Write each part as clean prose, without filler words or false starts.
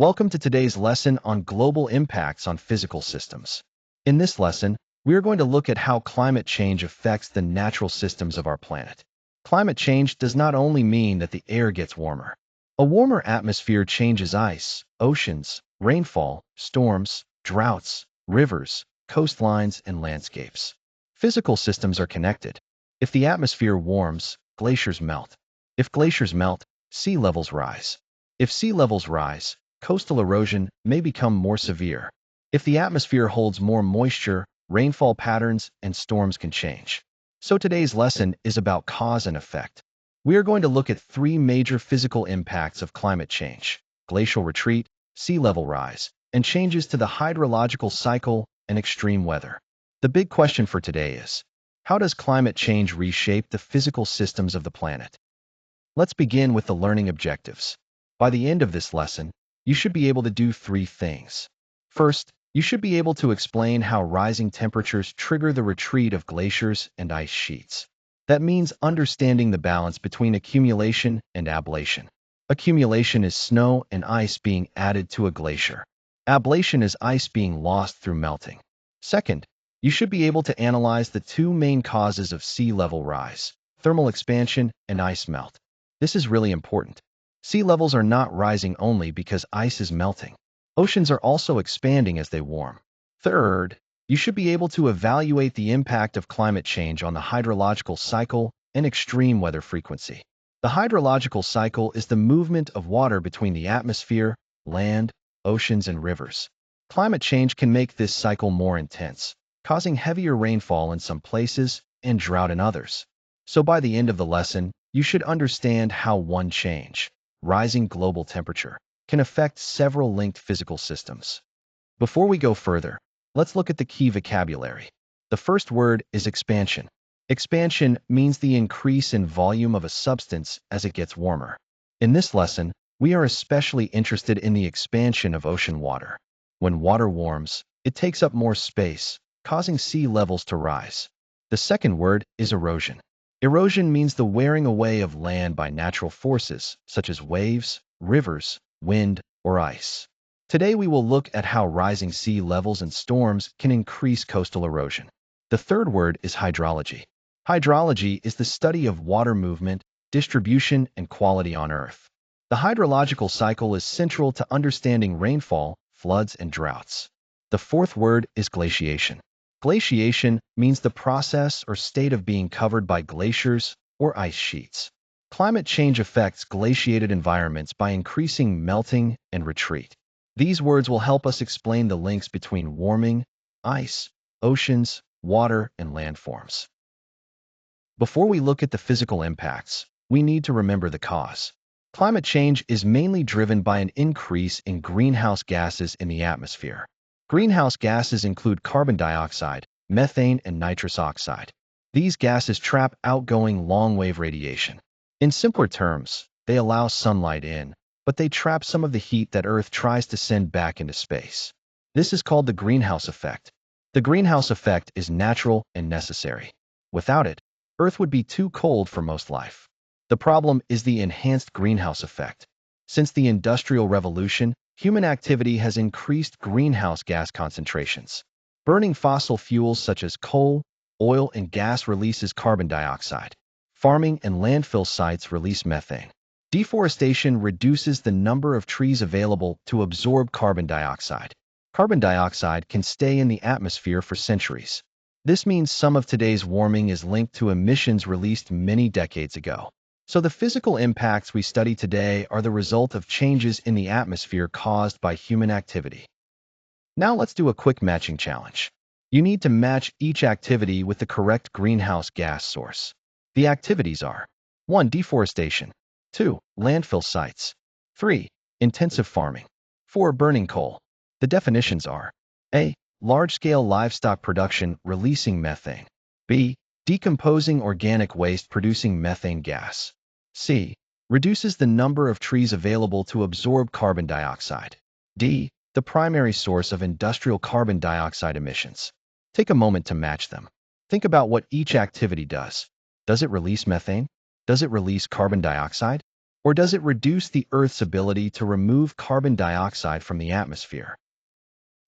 Welcome to today's lesson on global impacts on physical systems. In this lesson, we are going to look at how climate change affects the natural systems of our planet. Climate change does not only mean that the air gets warmer. A warmer atmosphere changes ice, oceans, rainfall, storms, droughts, rivers, coastlines, and landscapes. Physical systems are connected. If the atmosphere warms, glaciers melt. If glaciers melt, sea levels rise. If sea levels rise, coastal erosion may become more severe. If the atmosphere holds more moisture, rainfall patterns and storms can change. So today's lesson is about cause and effect. We are going to look at three major physical impacts of climate change: glacial retreat, sea level rise, and changes to the hydrological cycle and extreme weather. The big question for today is, how does climate change reshape the physical systems of the planet? Let's begin with the learning objectives. By the end of this lesson, you should be able to do three things. First, you should be able to explain how rising temperatures trigger the retreat of glaciers and ice sheets. That means understanding the balance between accumulation and ablation. Accumulation is snow and ice being added to a glacier. Ablation is ice being lost through melting. Second, you should be able to analyze the two main causes of sea level rise: thermal expansion and ice melt. This is really important. Sea levels are not rising only because ice is melting. Oceans are also expanding as they warm. Third, you should be able to evaluate the impact of climate change on the hydrological cycle and extreme weather frequency. The hydrological cycle is the movement of water between the atmosphere, land, oceans, and rivers. Climate change can make this cycle more intense, causing heavier rainfall in some places and drought in others. So by the end of the lesson, you should understand how one change, rising global temperature, can affect several linked physical systems. Before we go further, let's look at the key vocabulary. The first word is expansion. Expansion means the increase in volume of a substance as it gets warmer. In this lesson, we are especially interested in the expansion of ocean water. When water warms, it takes up more space, causing sea levels to rise. The second word is erosion. Erosion means the wearing away of land by natural forces, such as waves, rivers, wind, or ice. Today we will look at how rising sea levels and storms can increase coastal erosion. The third word is hydrology. Hydrology is the study of water movement, distribution, and quality on Earth. The hydrological cycle is central to understanding rainfall, floods, and droughts. The fourth word is glaciation. Glaciation means the process or state of being covered by glaciers or ice sheets. Climate change affects glaciated environments by increasing melting and retreat. These words will help us explain the links between warming, ice, oceans, water, and landforms. Before we look at the physical impacts, we need to remember the cause. Climate change is mainly driven by an increase in greenhouse gases in the atmosphere. Greenhouse gases include carbon dioxide, methane, and nitrous oxide. These gases trap outgoing long-wave radiation. In simpler terms, they allow sunlight in, but they trap some of the heat that Earth tries to send back into space. This is called the greenhouse effect. The greenhouse effect is natural and necessary. Without it, Earth would be too cold for most life. The problem is the enhanced greenhouse effect. Since the Industrial Revolution, human activity has increased greenhouse gas concentrations. Burning fossil fuels such as coal, oil, and gas releases carbon dioxide. Farming and landfill sites release methane. Deforestation reduces the number of trees available to absorb carbon dioxide. Carbon dioxide can stay in the atmosphere for centuries. This means some of today's warming is linked to emissions released many decades ago. So the physical impacts we study today are the result of changes in the atmosphere caused by human activity. Now let's do a quick matching challenge. You need to match each activity with the correct greenhouse gas source. The activities are: 1. Deforestation. 2. Landfill sites. 3. Intensive farming. 4. Burning coal. The definitions are: A. Large-scale livestock production releasing methane. B. Decomposing organic waste producing methane gas. C. Reduces the number of trees available to absorb carbon dioxide. D. The primary source of industrial carbon dioxide emissions. Take a moment to match them. Think about what each activity does. Does it release methane? Does it release carbon dioxide? Or does it reduce the Earth's ability to remove carbon dioxide from the atmosphere?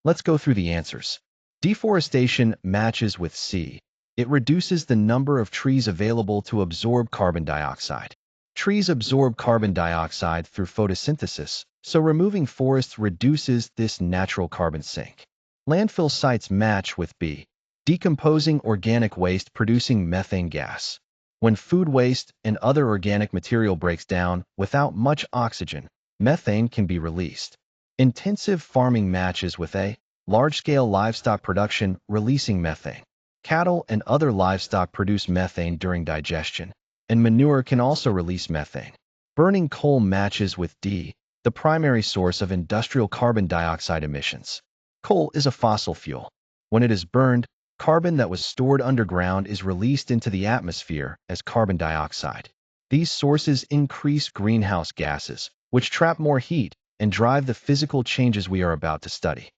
Let's go through the answers. Deforestation matches with C. It reduces the number of trees available to absorb carbon dioxide. Trees absorb carbon dioxide through photosynthesis, so removing forests reduces this natural carbon sink. Landfill sites match with B. Decomposing organic waste producing methane gas. When food waste and other organic material breaks down without much oxygen, methane can be released. Intensive farming matches with A. Large-scale livestock production releasing methane. Cattle and other livestock produce methane during digestion, and manure can also release methane. Burning coal matches with D. The primary source of industrial carbon dioxide emissions. Coal is a fossil fuel. When it is burned, carbon that was stored underground is released into the atmosphere as carbon dioxide. These sources increase greenhouse gases, which trap more heat and drive the physical changes we are about to study.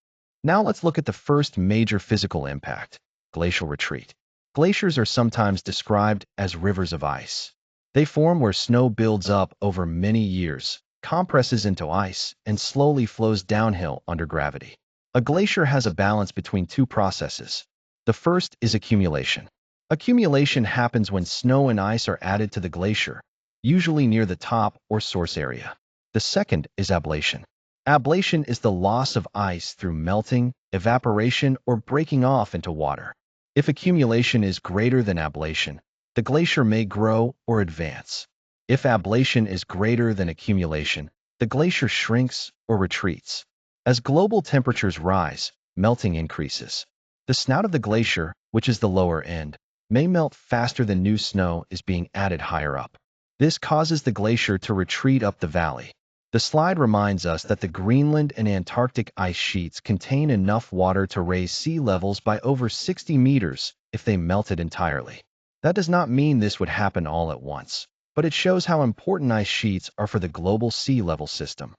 Now let's look at the first major physical impact, glacial retreat. Glaciers are sometimes described as rivers of ice. They form where snow builds up over many years, compresses into ice, and slowly flows downhill under gravity. A glacier has a balance between two processes. The first is accumulation. Accumulation happens when snow and ice are added to the glacier, usually near the top or source area. The second is ablation. Ablation is the loss of ice through melting, evaporation, or breaking off into water. If accumulation is greater than ablation, the glacier may grow or advance. If ablation is greater than accumulation, the glacier shrinks or retreats. As global temperatures rise, melting increases. The snout of the glacier, which is the lower end, may melt faster than new snow is being added higher up. This causes the glacier to retreat up the valley. The slide reminds us that the Greenland and Antarctic ice sheets contain enough water to raise sea levels by over 60 meters if they melted entirely. That does not mean this would happen all at once, but it shows how important ice sheets are for the global sea level system.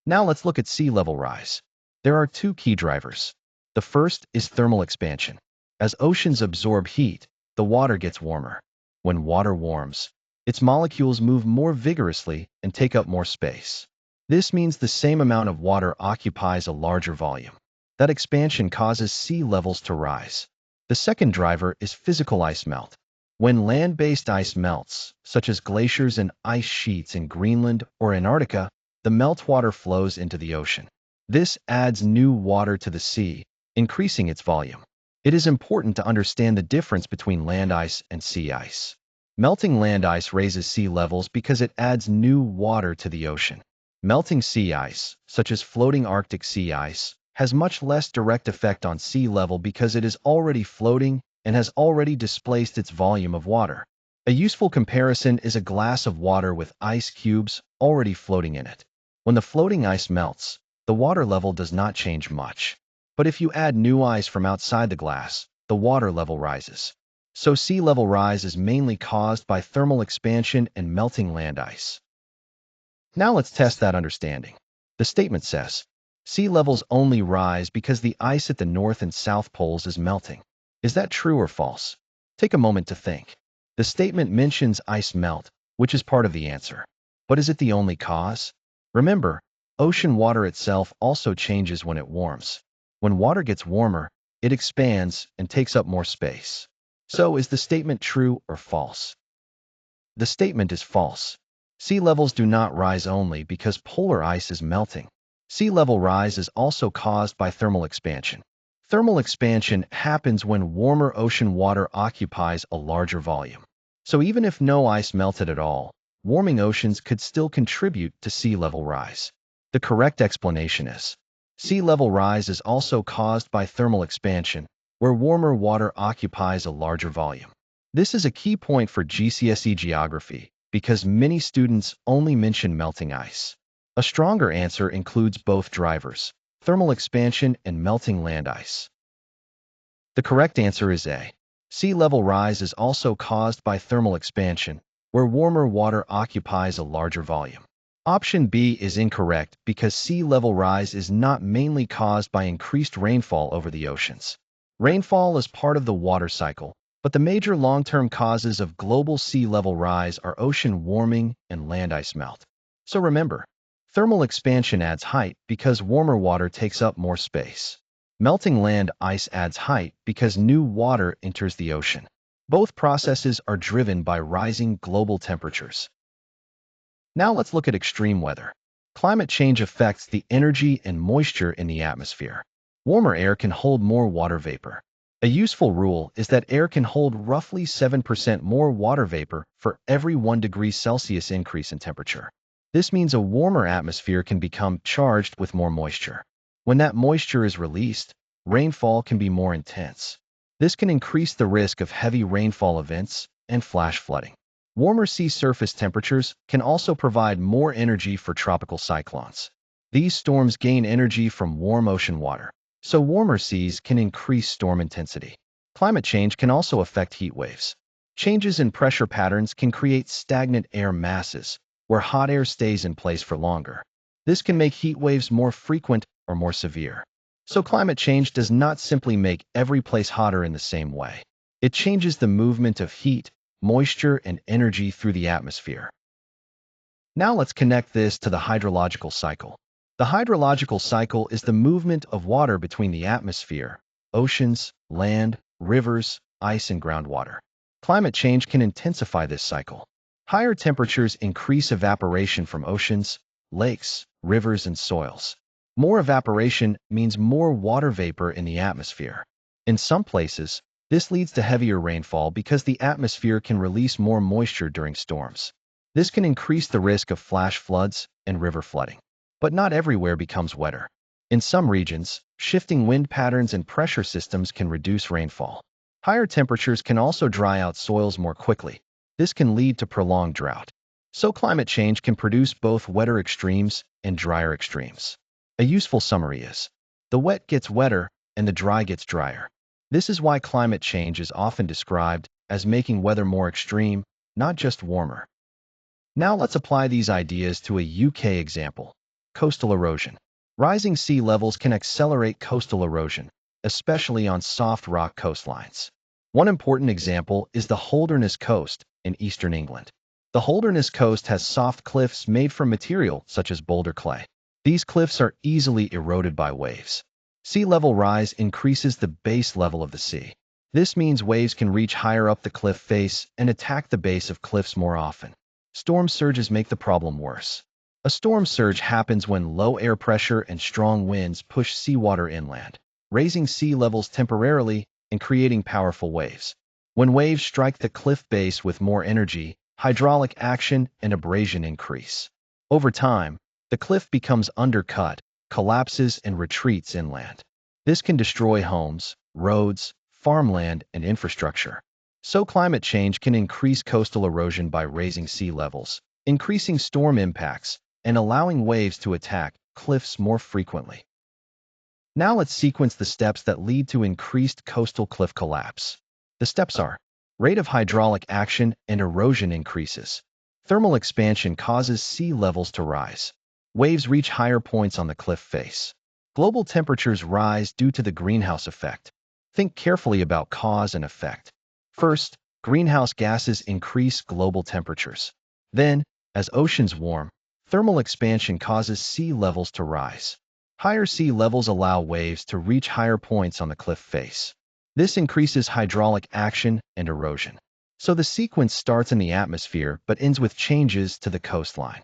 Now let's look at sea level rise. There are two key drivers. The first is thermal expansion. As oceans absorb heat, the water gets warmer. When water warms, its molecules move more vigorously and take up more space. This means the same amount of water occupies a larger volume. That expansion causes sea levels to rise. The second driver is physical ice melt. When land-based ice melts, such as glaciers and ice sheets in Greenland or Antarctica, the meltwater flows into the ocean. This adds new water to the sea, increasing its volume. It is important to understand the difference between land ice and sea ice. Melting land ice raises sea levels because it adds new water to the ocean. Melting sea ice, such as floating Arctic sea ice, has much less direct effect on sea level because it is already floating and has already displaced its volume of water. A useful comparison is a glass of water with ice cubes already floating in it. When the floating ice melts, the water level does not change much. But if you add new ice from outside the glass, the water level rises. So sea level rise is mainly caused by thermal expansion and melting land ice. Now let's test that understanding. The statement says, sea levels only rise because the ice at the North and South poles is melting. Is that true or false? Take a moment to think. The statement mentions ice melt, which is part of the answer. But is it the only cause? Remember, ocean water itself also changes when it warms. When water gets warmer, it expands and takes up more space. So is the statement true or false? The statement is false. Sea levels do not rise only because polar ice is melting. Sea level rise is also caused by thermal expansion. Thermal expansion happens when warmer ocean water occupies a larger volume. So even if no ice melted at all, warming oceans could still contribute to sea level rise. The correct explanation is, sea level rise is also caused by thermal expansion, where warmer water occupies a larger volume. This is a key point for GCSE Geography because many students only mention melting ice. A stronger answer includes both drivers, thermal expansion and melting land ice. The correct answer is A. Sea level rise is also caused by thermal expansion, where warmer water occupies a larger volume. Option B is incorrect because sea level rise is not mainly caused by increased rainfall over the oceans. Rainfall is part of the water cycle, but the major long-term causes of global sea level rise are ocean warming and land ice melt. So remember, thermal expansion adds height because warmer water takes up more space. Melting land ice adds height because new water enters the ocean. Both processes are driven by rising global temperatures. Now let's look at extreme weather. Climate change affects the energy and moisture in the atmosphere. Warmer air can hold more water vapor. A useful rule is that air can hold roughly 7% more water vapor for every 1 degree Celsius increase in temperature. This means a warmer atmosphere can become charged with more moisture. When that moisture is released, rainfall can be more intense. This can increase the risk of heavy rainfall events and flash flooding. Warmer sea surface temperatures can also provide more energy for tropical cyclones. These storms gain energy from warm ocean water, so warmer seas can increase storm intensity. Climate change can also affect heat waves. Changes in pressure patterns can create stagnant air masses, where hot air stays in place for longer. This can make heat waves more frequent or more severe. So climate change does not simply make every place hotter in the same way. It changes the movement of heat, moisture, and energy through the atmosphere. Now let's connect this to the hydrological cycle. The hydrological cycle is the movement of water between the atmosphere, oceans, land, rivers, ice, and groundwater. Climate change can intensify this cycle. Higher temperatures increase evaporation from oceans, lakes, rivers, and soils. More evaporation means more water vapor in the atmosphere. In some places, this leads to heavier rainfall because the atmosphere can release more moisture during storms. This can increase the risk of flash floods and river flooding. But not everywhere becomes wetter. In some regions, shifting wind patterns and pressure systems can reduce rainfall. Higher temperatures can also dry out soils more quickly. This can lead to prolonged drought. So climate change can produce both wetter extremes and drier extremes. A useful summary is, the wet gets wetter and the dry gets drier. This is why climate change is often described as making weather more extreme, not just warmer. Now let's apply these ideas to a UK example. Coastal erosion. Rising sea levels can accelerate coastal erosion, especially on soft rock coastlines. One important example is the Holderness Coast in eastern England. The Holderness Coast has soft cliffs made from material such as boulder clay. These cliffs are easily eroded by waves. Sea level rise increases the base level of the sea. This means waves can reach higher up the cliff face and attack the base of cliffs more often. Storm surges make the problem worse. A storm surge happens when low air pressure and strong winds push seawater inland, raising sea levels temporarily and creating powerful waves. When waves strike the cliff base with more energy, hydraulic action and abrasion increase. Over time, the cliff becomes undercut, collapses, and retreats inland. This can destroy homes, roads, farmland, and infrastructure. So climate change can increase coastal erosion by raising sea levels, increasing storm impacts, and allowing waves to attack cliffs more frequently. Now let's sequence the steps that lead to increased coastal cliff collapse. The steps are: rate of hydraulic action and erosion increases. Thermal expansion causes sea levels to rise. Waves reach higher points on the cliff face. Global temperatures rise due to the greenhouse effect. Think carefully about cause and effect. First, greenhouse gases increase global temperatures. Then, as oceans warm, thermal expansion causes sea levels to rise. Higher sea levels allow waves to reach higher points on the cliff face. This increases hydraulic action and erosion. So the sequence starts in the atmosphere but ends with changes to the coastline.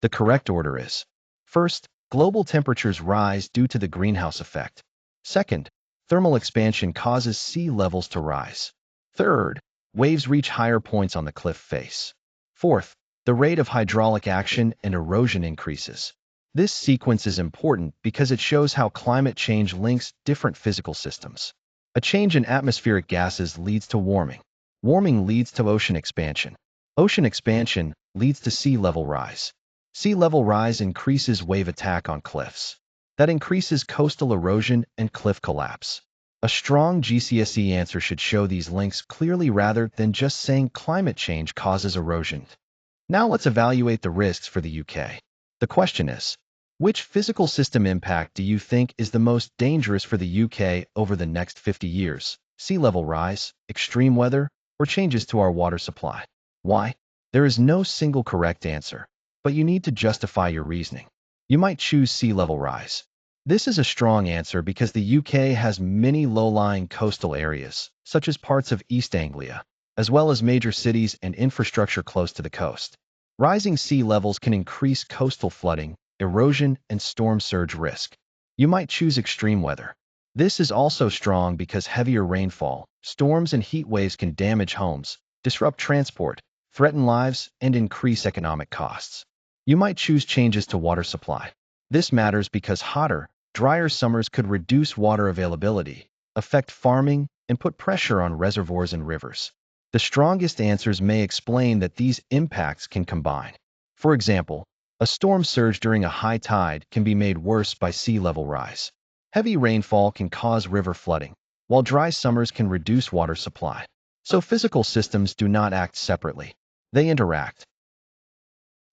The correct order is: first, global temperatures rise due to the greenhouse effect. Second, thermal expansion causes sea levels to rise. Third, waves reach higher points on the cliff face. Fourth, the rate of hydraulic action and erosion increases. This sequence is important because it shows how climate change links different physical systems. A change in atmospheric gases leads to warming. Warming leads to ocean expansion. Ocean expansion leads to sea level rise. Sea level rise increases wave attack on cliffs. That increases coastal erosion and cliff collapse. A strong GCSE answer should show these links clearly rather than just saying climate change causes erosion. Now let's evaluate the risks for the UK. The question is, which physical system impact do you think is the most dangerous for the UK over the next 50 years? Sea level rise, extreme weather, or changes to our water supply? Why? There is no single correct answer. but you need to justify your reasoning. You might choose sea level rise. This is a strong answer because the UK has many low-lying coastal areas, such as parts of East Anglia, as well as major cities and infrastructure close to the coast. Rising sea levels can increase coastal flooding, erosion, and storm surge risk. You might choose extreme weather. This is also strong because heavier rainfall, storms, and heat waves can damage homes, disrupt transport, threaten lives, and increase economic costs. You might choose changes to water supply. This matters because hotter, drier summers could reduce water availability, affect farming, and put pressure on reservoirs and rivers. The strongest answers may explain that these impacts can combine. For example, a storm surge during a high tide can be made worse by sea level rise. Heavy rainfall can cause river flooding, while dry summers can reduce water supply. So physical systems do not act separately. They interact.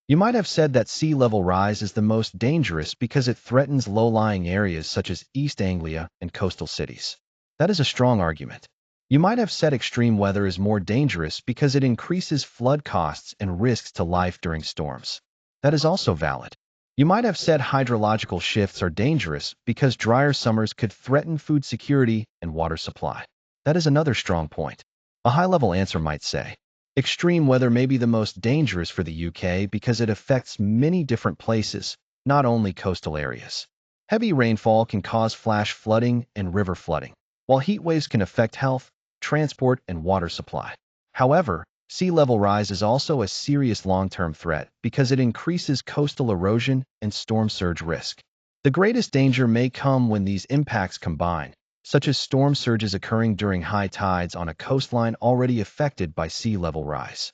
You might have said that sea level rise is the most dangerous because it threatens low-lying areas such as East Anglia and coastal cities. That is a strong argument. You might have said extreme weather is more dangerous because it increases flood costs and risks to life during storms. That is also valid. You might have said hydrological shifts are dangerous because drier summers could threaten food security and water supply. That is another strong point. A high-level answer might say, extreme weather may be the most dangerous for the UK because it affects many different places, not only coastal areas. Heavy rainfall can cause flash flooding and river flooding, while heat waves can affect health, transport, and water supply. However, sea level rise is also a serious long-term threat because it increases coastal erosion and storm surge risk. The greatest danger may come when these impacts combine, such as storm surges occurring during high tides on a coastline already affected by sea level rise.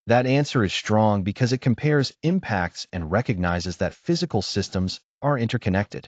That answer is strong because it compares impacts and recognizes that physical systems are interconnected.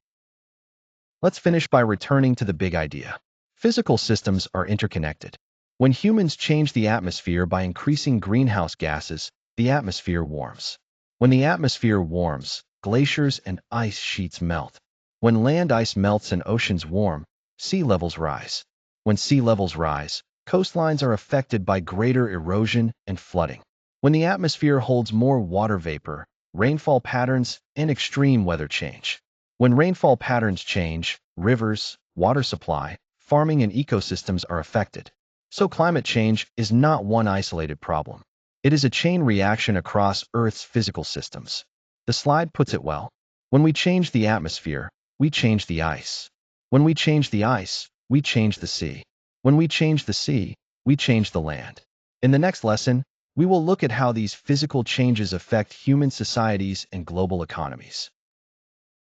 Let's finish by returning to the big idea. Physical systems are interconnected. When humans change the atmosphere by increasing greenhouse gases, the atmosphere warms. When the atmosphere warms, glaciers and ice sheets melt. When land ice melts and oceans warm, sea levels rise. When sea levels rise, coastlines are affected by greater erosion and flooding. When the atmosphere holds more water vapor, rainfall patterns and extreme weather change. When rainfall patterns change, rivers, water supply, farming, and ecosystems are affected. So climate change is not one isolated problem. It is a chain reaction across Earth's physical systems. The slide puts it well. When we change the atmosphere, we change the ice. When we change the ice, we change the sea. When we change the sea, we change the land. In the next lesson, we will look at how these physical changes affect human societies and global economies.